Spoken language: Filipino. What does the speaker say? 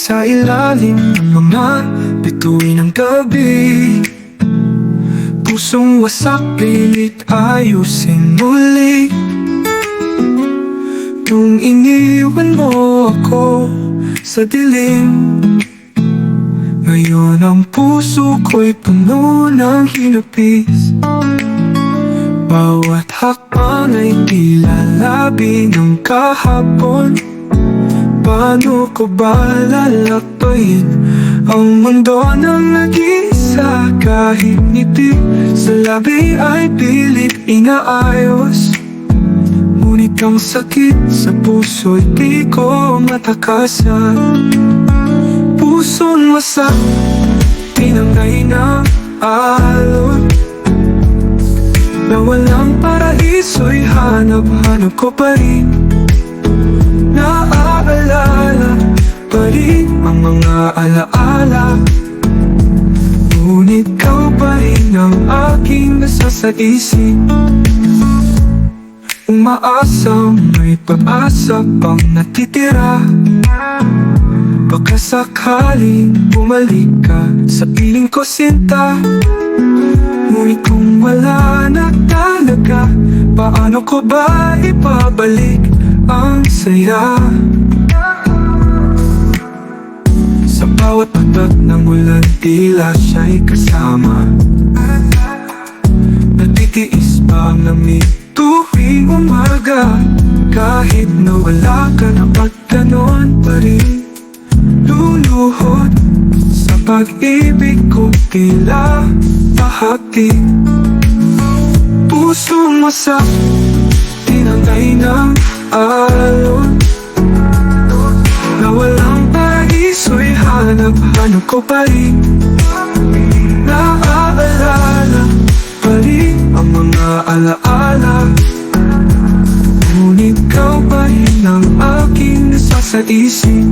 sa ilalim ng mga bituin ng gabi. Pusong wasak, pilit ayusin muli. Nung iniwan mo ako sa dilim, ngayon ang puso ko'y puno ng hinapis. Bawat hakbang ay tila labi ng kahapon. Paano ko ba lalakbayin ang mundo ng nag-iisa? Kahit ngiti sa labi ay pilit inaayos, ngunit ang sakit sa puso'y di ko matakasan. Pusong wasak, tinangay ng alon, na walang paraiso'y hanap-hanap ko pa rin. Naaalala pa rin ang mga alaala, ngunit ikaw pa rin ang aking nasa sa isip. Umaasang may pag-asa pang natitira, baka sakaling bumalik ka sa piling ko, sinta. Ngunit kung wala na talaga, paano ko ba ibabalik ang saya? Sa bawat patak ng ulan, tila siya'y kasama. Natitiis pa ang lamig tuwing umaga, kahit na wala ka na, ba't ganon pa rin luluhod sa pag-ibig ko, tila bahagi. Pusong wasak, tinangay ng alon, na walang paraiso'y hanap-hanap ko pa rin. Naaalala pa rin ang mga alaala, ngunit ikaw pa rin ang aking nasa sa isip.